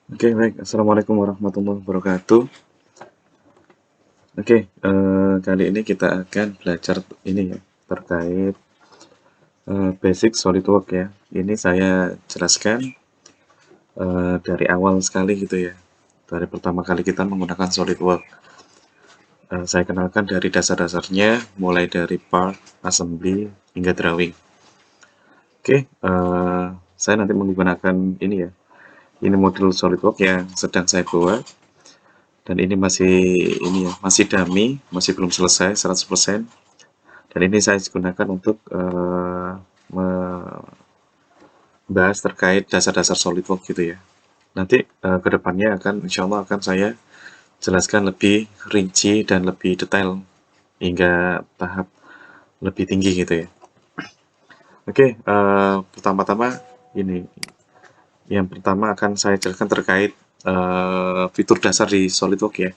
Oke, baik. Assalamualaikum warahmatullahi wabarakatuh. Oke, kali ini kita akan belajar ini ya, terkait basic SolidWorks ya. Ini saya jelaskan dari awal sekali gitu ya. Dari pertama kali kita menggunakan SolidWorks. Saya kenalkan dari dasar-dasarnya, mulai dari part, assembly, hingga drawing. Oke, saya nanti menggunakan ini ya. Ini modul SolidWorks yang sedang saya buat. Dan ini masih masih dummy, masih belum selesai 100%. Dan ini saya gunakan untuk membahas terkait dasar-dasar SolidWorks gitu ya. Nanti kedepannya insya Allah akan saya jelaskan lebih rinci dan lebih detail hingga tahap lebih tinggi gitu ya. Oke, pertama-tama ini yang pertama akan saya jelaskan terkait fitur dasar di SolidWorks ya.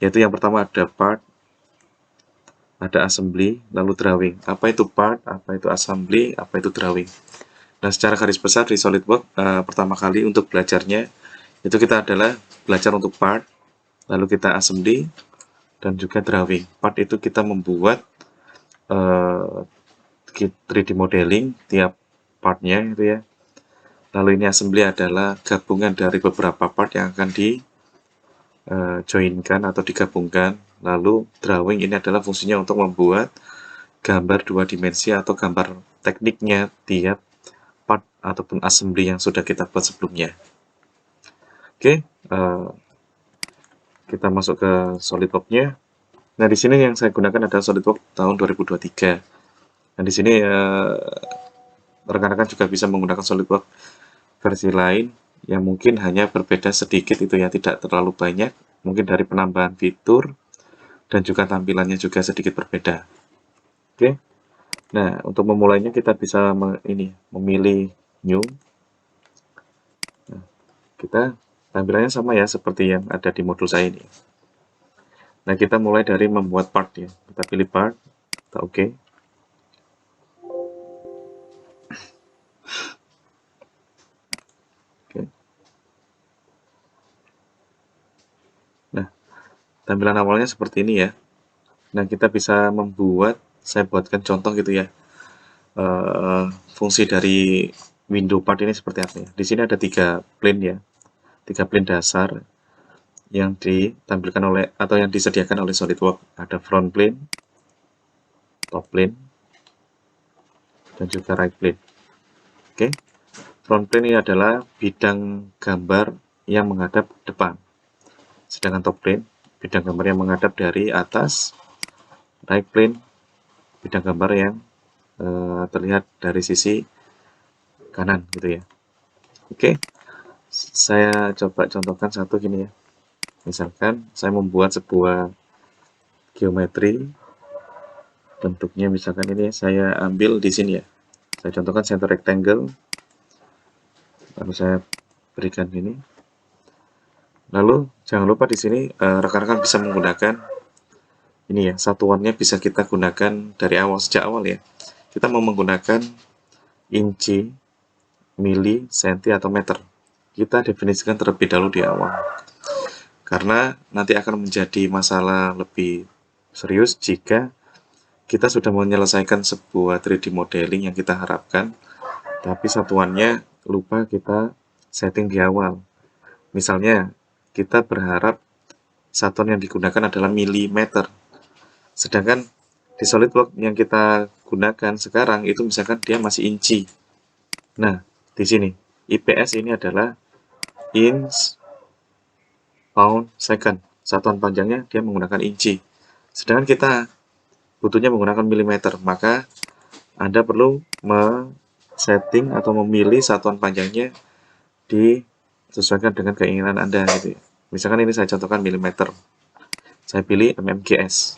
Yaitu yang pertama ada part, ada assembly, lalu drawing. Apa itu part, apa itu assembly, apa itu drawing. Nah, secara garis besar di SolidWorks, pertama kali untuk belajarnya, itu kita adalah belajar untuk part, lalu kita assembly, dan juga drawing. Part itu kita membuat 3D modeling tiap partnya itu ya. Lalu ini assembly adalah gabungan dari beberapa part yang akan di joinkan atau digabungkan. Lalu drawing ini adalah fungsinya untuk membuat gambar dua dimensi atau gambar tekniknya tiap part ataupun assembly yang sudah kita buat sebelumnya. Oke, kita masuk ke SolidWorks-nya. Nah, di sini yang saya gunakan adalah SolidWorks tahun 2023. Nah, di sini rekan-rekan juga bisa menggunakan SolidWorks versi lain yang mungkin hanya berbeda sedikit itu ya, tidak terlalu banyak. Mungkin dari penambahan fitur dan juga tampilannya juga sedikit berbeda. Oke. Nah, untuk memulainya kita bisa memilih new. Nah, kita tampilannya sama ya seperti yang ada di modul saya ini. Nah, kita mulai dari membuat part ya. Kita pilih part, kita oke. Oke. Nah, tampilan awalnya seperti ini ya. Nah, kita bisa saya buatkan contoh gitu ya. Fungsi dari window part ini seperti apa ya. Di sini ada 3 plane ya. 3 plane dasar yang ditampilkan oleh atau yang disediakan oleh SolidWorks. Ada front plane, top plane, dan juga right plane. Oke. Front plane ini adalah bidang gambar yang menghadap depan. Sedangkan top plane, bidang gambar yang menghadap dari atas. Right plane, bidang gambar yang terlihat dari sisi kanan gitu ya. Oke, saya coba contohkan satu gini ya. Misalkan saya membuat sebuah geometri, bentuknya misalkan ini saya ambil di sini ya. Saya contohkan center rectangle, lalu saya berikan ini. Lalu jangan lupa di sini rekan-rekan bisa menggunakan ini ya, satuannya bisa kita gunakan dari awal, sejak awal ya. Kita mau menggunakan inci, mili, senti, atau meter. Kita definisikan terlebih dahulu di awal. Karena nanti akan menjadi masalah lebih serius jika kita sudah menyelesaikan sebuah 3D modeling yang kita harapkan, tapi satuannya lupa kita setting di awal. Misalnya, kita berharap satuan yang digunakan adalah milimeter. Sedangkan di SolidWorks yang kita gunakan sekarang itu misalkan dia masih inci. Nah, di sini IPS ini adalah inch, pound, second. Satuan panjangnya dia menggunakan inci. Sedangkan kita butuhnya menggunakan milimeter, maka Anda perlu setting atau memilih satuan panjangnya disesuaikan dengan keinginan Anda gitu ya. Misalkan ini saya contohkan milimeter. Saya pilih mmgs.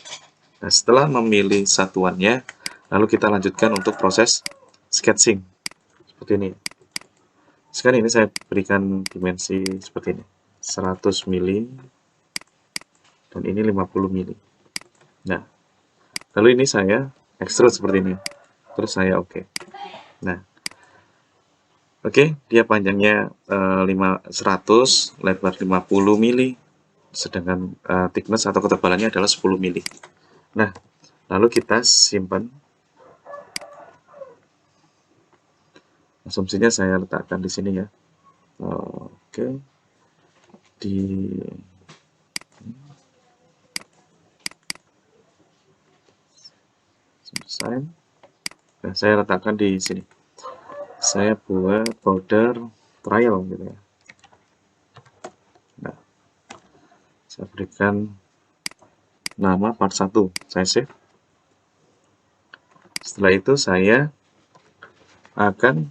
Nah, setelah memilih satuannya, lalu kita lanjutkan untuk proses sketching. Seperti ini. Sekarang ini saya berikan dimensi seperti ini. 100 mili dan ini 50 mili. Nah, lalu ini saya extrude seperti ini. Terus saya oke. Nah, Oke, dia panjangnya 100, lebar 50 mili, sedangkan thickness atau ketebalannya adalah 10 mili. Nah, lalu kita simpan. Asumsinya saya letakkan di sini ya. Oke, di selesai. Nah, saya letakkan di sini. Saya buat folder trial gitu ya. Nah, saya berikan nama part 1. Saya save. Setelah itu saya akan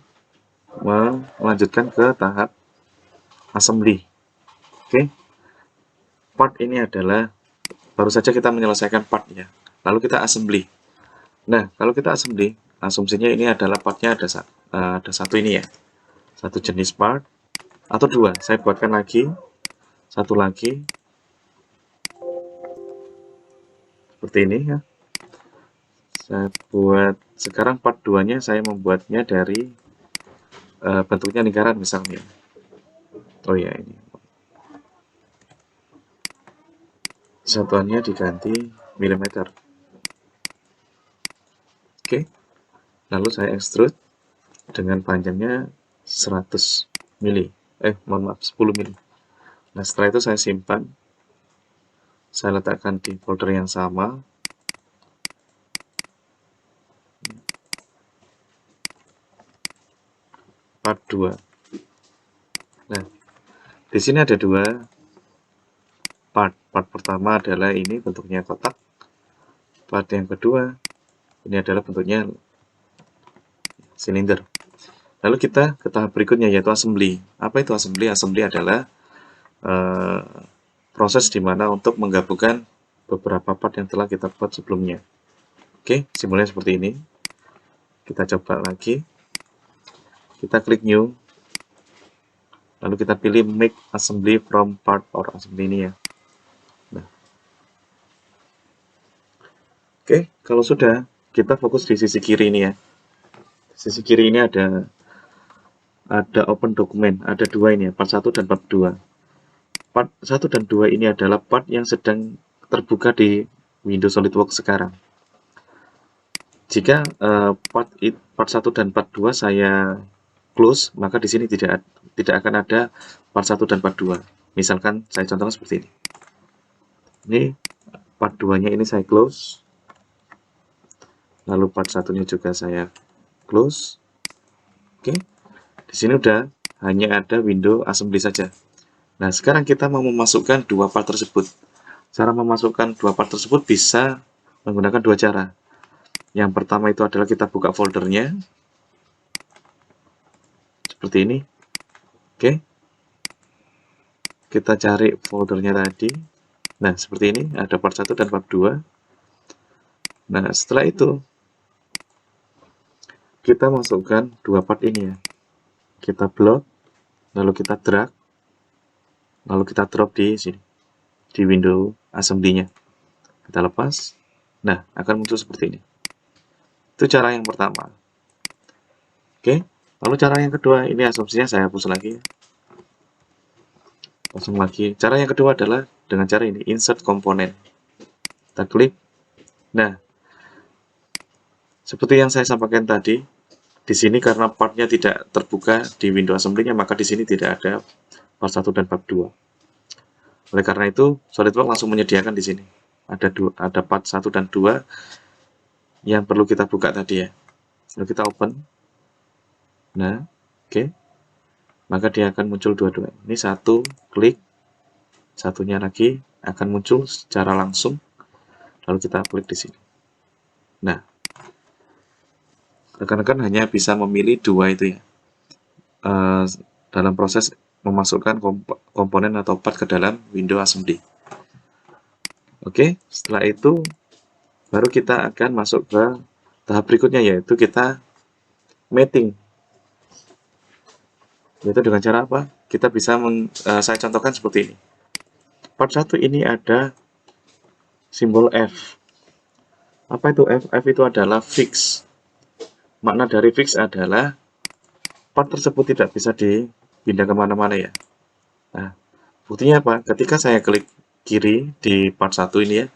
melanjutkan ke tahap assembly. Oke. Part ini adalah baru saja kita menyelesaikan part ya. Lalu kita assembly. Nah, kalau kita assembly, asumsinya ini adalah partnya ada satu ini ya. Satu jenis part atau dua. Saya buatkan lagi satu lagi seperti ini ya. Saya buat sekarang part 2-nya saya membuatnya dari bentuknya lingkaran misalnya. Oh ya, ini satuannya diganti milimeter. Oke, lalu saya extrude dengan panjangnya 100 mili. Mohon maaf, 10 mili. Nah, setelah itu saya simpan. Saya letakkan di folder yang sama. Part 2. Nah, di sini ada dua part. Part pertama adalah ini bentuknya kotak. Part yang kedua, ini adalah bentuknya silinder. Lalu kita ke tahap berikutnya yaitu assembly. Apa itu assembly? Assembly adalah proses di mana untuk menggabungkan beberapa part yang telah kita buat sebelumnya. Oke, simbolnya seperti ini. Kita coba lagi. Kita klik new. Lalu kita pilih make assembly from part or assembly ini ya. Nah. Oke, kalau sudah, kita fokus di sisi kiri ini ya. Sisi kiri ini ada open document, ada dua ini ya, part 1 dan part 2. Part 1 dan 2 ini adalah part yang sedang terbuka di Windows SolidWorks sekarang. Jika part 1 dan part 2 saya close, maka di sini tidak akan ada part 1 dan part 2. Misalkan saya contohkan seperti ini. Ini part 2-nya ini saya close. Lalu part 1-nya juga saya close. Oke. Di sini udah hanya ada window assembly saja. Nah, sekarang kita mau memasukkan dua part tersebut. Cara memasukkan dua part tersebut bisa menggunakan dua cara. Yang pertama itu adalah kita buka foldernya. Seperti ini. Oke. Kita cari foldernya tadi. Nah, seperti ini. Ada part 1 dan part 2. Nah, setelah itu, kita masukkan dua part ini ya. Kita blok, lalu kita drag, lalu kita drop di sini. Di window assembly-nya. Kita lepas. Nah, akan muncul seperti ini. Itu cara yang pertama. Oke. Lalu cara yang kedua, ini asumsinya saya hapus lagi. Langsung lagi. Cara yang kedua adalah dengan cara ini, insert komponen. Kita klik. Nah, seperti yang saya sampaikan tadi, di sini karena partnya tidak terbuka di window assembly-nya, maka di sini tidak ada part 1 dan part 2. Oleh karena itu, SolidWorks langsung menyediakan di sini. Ada part 1 dan 2 yang perlu kita buka tadi ya. Lalu kita open. Nah, oke. Maka dia akan muncul dua-dua. Ini satu, klik. Satunya lagi akan muncul secara langsung. Lalu kita klik di sini. Nah, rekan-rekan hanya bisa memilih dua itu ya. Dalam proses memasukkan komponen atau part ke dalam window assembly. Oke, setelah itu baru kita akan masuk ke tahap berikutnya yaitu kita mating. Yaitu dengan cara apa? Kita bisa saya contohkan seperti ini. Part 1 ini ada simbol F. Apa itu F? F itu adalah fix. Makna dari fix adalah part tersebut tidak bisa dipindah kemana-mana ya. Nah, buktinya apa? Ketika saya klik kiri di part 1 ini ya,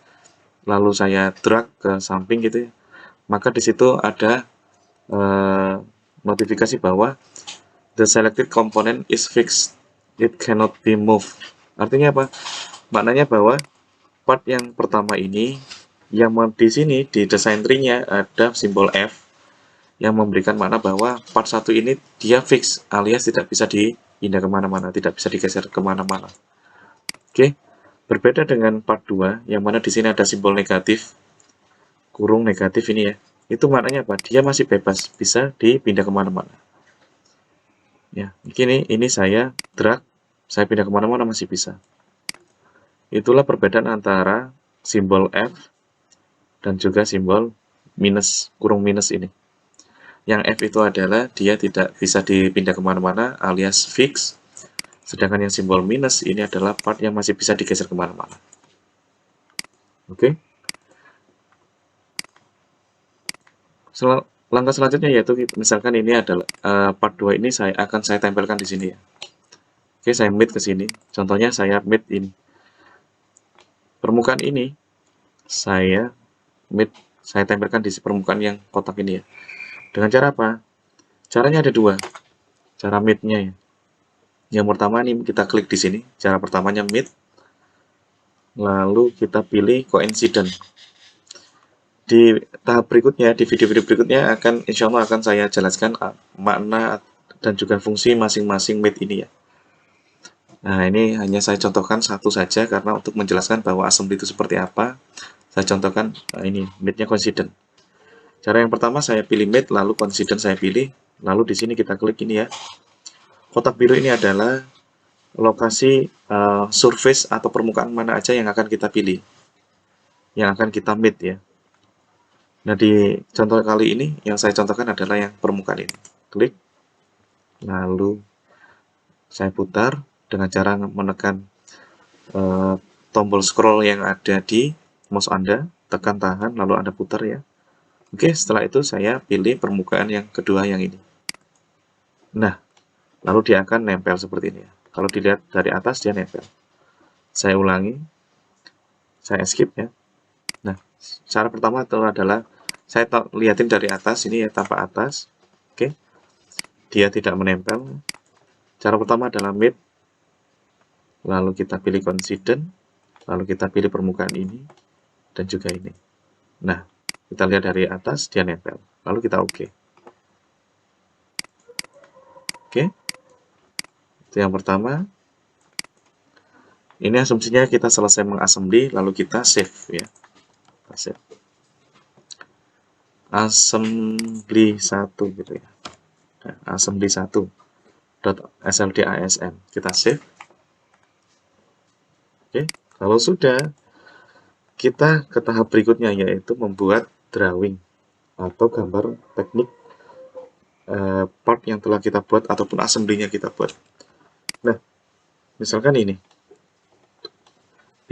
lalu saya drag ke samping gitu ya, maka di situ ada notifikasi bahwa the selected component is fixed, it cannot be moved. Artinya apa? Maknanya bahwa part yang pertama ini, yang di sini di design tree-nya ada simbol F yang memberikan makna bahwa part 1 ini dia fix alias tidak bisa dipindah kemana-mana, tidak bisa digeser kemana-mana. Oke, berbeda dengan part 2 yang mana di sini ada simbol negatif, kurung negatif ini ya. Itu maknanya apa? Dia masih bebas, bisa dipindah kemana-mana. Ya, ini saya drag, saya pindah kemana-mana masih bisa. Itulah perbedaan antara simbol F dan juga simbol minus, kurung minus ini. Yang F itu adalah dia tidak bisa dipindah kemana-mana alias fix, sedangkan yang simbol minus ini adalah part yang masih bisa digeser kemana-mana. Oke. Langkah selanjutnya yaitu misalkan ini adalah part 2 ini saya tempelkan di sini ya. Oke, saya mid ke sini. Contohnya saya mid ini. Permukaan ini saya tempelkan di permukaan yang kotak ini ya. Dengan cara apa? Caranya ada dua. Cara mid-nya ya. Yang pertama ini kita klik di sini. Cara pertamanya mid. Lalu kita pilih coincident. Di tahap berikutnya, di video-video berikutnya insya Allah akan saya jelaskan makna dan juga fungsi masing-masing mid ini ya. Nah, ini hanya saya contohkan satu saja karena untuk menjelaskan bahwa assembly itu seperti apa, saya contohkan ini mid-nya coincident. Cara yang pertama saya pilih mid, lalu coincident saya pilih, lalu di sini kita klik ini ya. Kotak biru ini adalah lokasi surface atau permukaan mana aja yang akan kita pilih, yang akan kita mid ya. Nah, di contoh kali ini yang saya contohkan adalah yang permukaan ini. Klik, lalu saya putar dengan cara menekan tombol scroll yang ada di mouse Anda, tekan tahan, lalu Anda putar ya. Oke, setelah itu saya pilih permukaan yang kedua yang ini. Nah, lalu dia akan nempel seperti ini ya. Kalau dilihat dari atas dia nempel. Saya ulangi, saya skip ya. Nah, cara pertama adalah saya lihatin dari atas ini ya, tampak atas. Oke, dia tidak menempel. Cara pertama adalah mid, lalu kita pilih coincident, lalu kita pilih permukaan ini, dan juga ini. Nah, kita lihat dari atas, dia nempel. Lalu kita OK. Oke, itu yang pertama. Ini asumsinya kita selesai mengassembly, lalu kita save ya. Kita save. Assembly 1 gitu ya. Nah, assembly 1 .sldasm. Kita save. Oke, kalau sudah, kita ke tahap berikutnya yaitu membuat drawing atau gambar teknik part yang telah kita buat ataupun assembly-nya kita buat. Nah, misalkan ini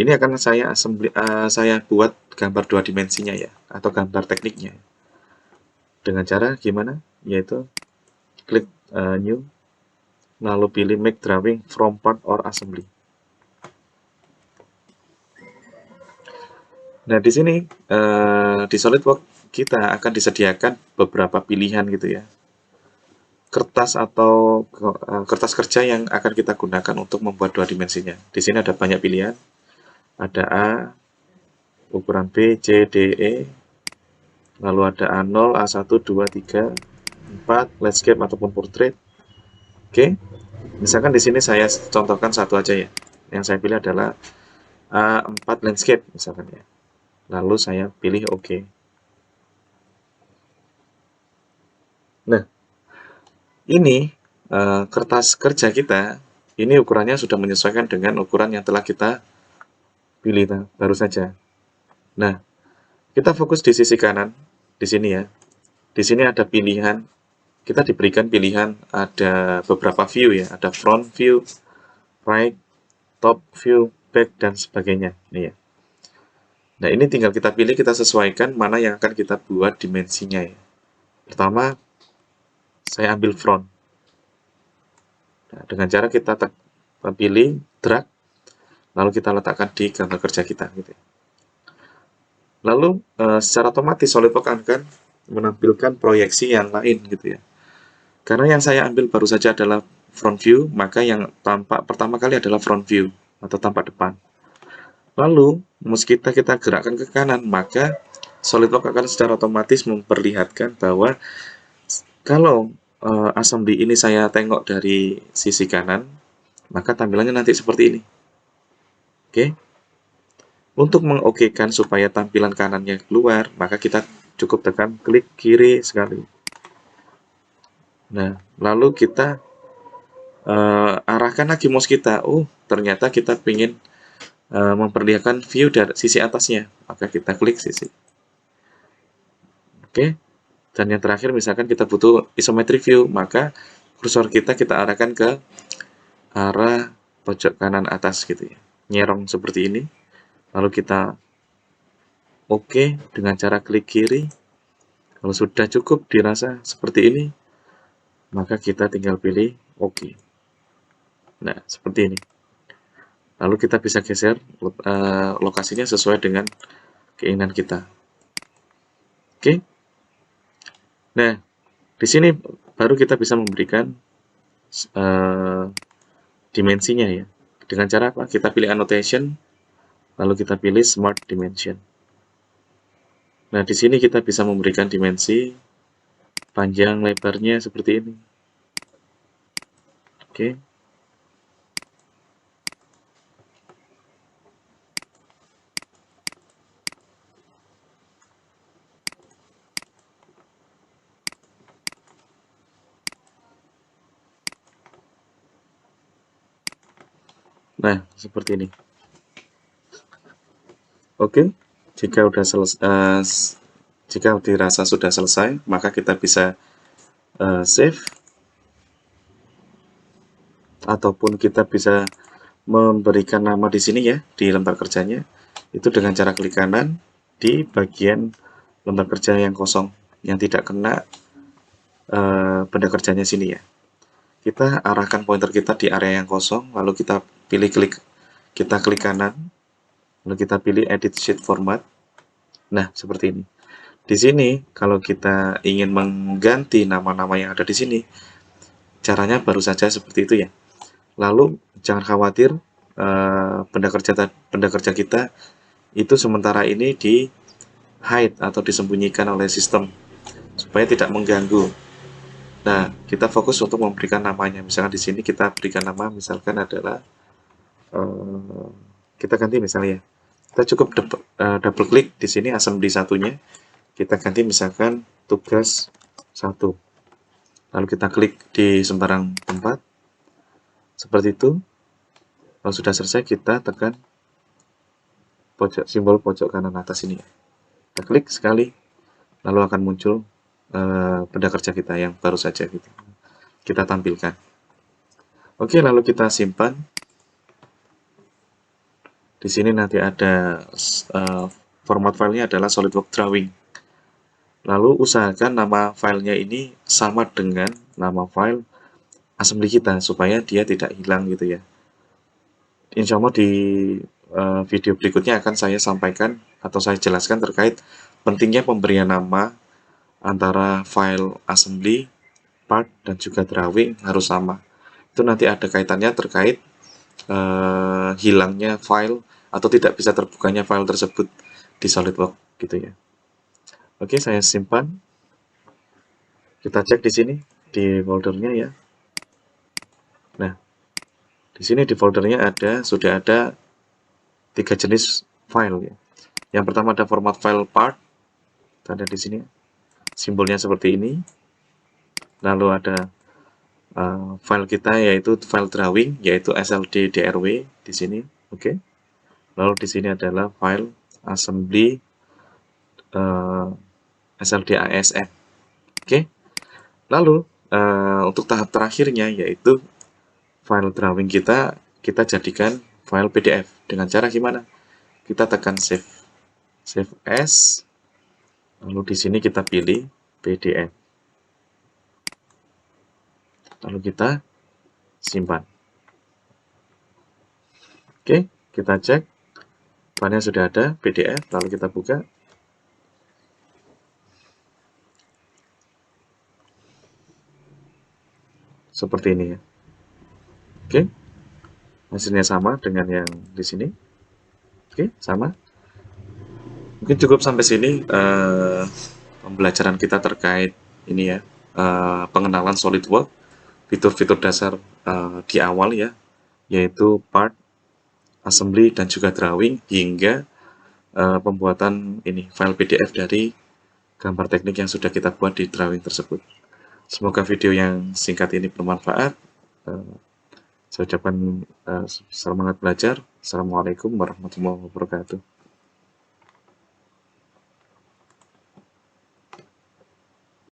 akan saya buat gambar dua dimensinya ya, atau gambar tekniknya. Dengan cara gimana? Yaitu klik new, lalu pilih make drawing from part or assembly. Nah, di sini di SolidWorks kita akan disediakan beberapa pilihan gitu ya. Kertas atau kertas kerja yang akan kita gunakan untuk membuat dua dimensinya. Di sini ada banyak pilihan. Ada A, ukuran B, C, D, E, lalu ada A0, A1, 2, 3, 4, landscape ataupun portrait. Oke, misalkan di sini saya contohkan satu aja ya. Yang saya pilih adalah A4 landscape misalkan ya. Lalu saya pilih OK. Nah, ini kertas kerja kita, ini ukurannya sudah menyesuaikan dengan ukuran yang telah kita pilih baru saja. Nah, kita fokus di sisi kanan, di sini ya. Di sini ada pilihan, kita diberikan pilihan ada beberapa view ya, ada front view, right, top view, back, dan sebagainya. Ini ya. Nah, ini tinggal kita pilih, kita sesuaikan mana yang akan kita buat dimensinya ya. Pertama, saya ambil front. Nah, dengan cara kita pilih drag, lalu kita letakkan di gambar kerja kita gitu. Lalu secara otomatis SolidWorks akan menampilkan proyeksi yang lain gitu ya. Karena yang saya ambil baru saja adalah front view, maka yang tampak pertama kali adalah front view atau tampak depan. Lalu, meski kita gerakkan ke kanan, maka SolidWorks akan secara otomatis memperlihatkan bahwa kalau assembly ini saya tengok dari sisi kanan, maka tampilannya nanti seperti ini. Oke. Untuk mengokekan supaya tampilan kanannya keluar, maka kita cukup tekan klik kiri sekali. Nah, lalu kita arahkan lagi mouse kita. Oh, ternyata kita ingin memperlihatkan view dari sisi atasnya, maka kita klik sisi. Oke. Dan yang terakhir misalkan kita butuh isometric view, maka kursor kita arahkan ke arah pojok kanan atas gitu ya. Nyerong seperti ini. Lalu kita oke dengan cara klik kiri. Kalau sudah cukup dirasa seperti ini, maka kita tinggal pilih oke. Nah, seperti ini. Lalu kita bisa geser lokasinya sesuai dengan keinginan kita. Oke. Nah, di sini baru kita bisa memberikan dimensinya ya. Dengan cara apa? Kita pilih annotation, lalu kita pilih smart dimension. Nah, di sini kita bisa memberikan dimensi panjang lebarnya seperti ini. Oke. Nah, seperti ini. Oke. Jika dirasa sudah selesai, maka kita bisa save, ataupun kita bisa memberikan nama di sini ya, di lembar kerjanya, itu dengan cara klik kanan di bagian lembar kerja yang kosong, yang tidak kena benda kerjanya sini ya. Kita arahkan pointer kita di area yang kosong, lalu kita klik kanan, lalu kita pilih edit sheet format. Nah, seperti ini. Di sini, kalau kita ingin mengganti nama-nama yang ada di sini, caranya baru saja seperti itu ya. Lalu, jangan khawatir, benda kerja kita itu sementara ini di hide atau disembunyikan oleh sistem, supaya tidak mengganggu. Nah, kita fokus untuk memberikan namanya. Misalkan di sini kita berikan nama, misalkan adalah kita ganti misalnya. Kita cukup double klik di sini assembly satunya. Kita ganti misalkan tugas 1. Lalu kita klik di sembarang tempat. Seperti itu. Kalau sudah selesai, kita tekan simbol pojok kanan atas ini. Kita klik sekali, lalu akan muncul benda kerja kita yang baru saja kita tampilkan. Oke, lalu kita simpan. Di sini nanti ada format filenya adalah SolidWorks Drawing. Lalu usahakan nama filenya ini sama dengan nama file assembly kita supaya dia tidak hilang gitu ya. Insya Allah di video berikutnya akan saya sampaikan atau saya jelaskan terkait pentingnya pemberian nama antara file assembly, part, dan juga drawing harus sama. Itu nanti ada kaitannya terkait hilangnya file atau tidak bisa terbukanya file tersebut di SolidWorks gitu ya. Oke, saya simpan. Kita cek di sini di foldernya ya. Nah, di sini di foldernya sudah ada 3 jenis file ya. Yang pertama ada format file part, ada di sini simbolnya seperti ini. Lalu ada file kita yaitu file drawing yaitu SLD DRW di sini, oke. Lalu di sini adalah file assembly SLD ASN, oke. Lalu untuk tahap terakhirnya yaitu file drawing kita jadikan file PDF. Dengan cara gimana? Kita tekan save as, lalu di sini kita pilih PDF. Lalu kita simpan. Oke, kita cek. Filenya sudah ada, PDF, lalu kita buka. Seperti ini ya. Oke, hasilnya sama dengan yang di sini. Oke, sama. Mungkin cukup sampai sini pembelajaran kita terkait ini ya, pengenalan SolidWorks, fitur-fitur dasar di awal ya, yaitu part, assembly, dan juga drawing, hingga pembuatan ini file PDF dari gambar teknik yang sudah kita buat di drawing tersebut. Semoga video yang singkat ini bermanfaat. Saya ucapkan selamat belajar. Assalamualaikum warahmatullahi wabarakatuh.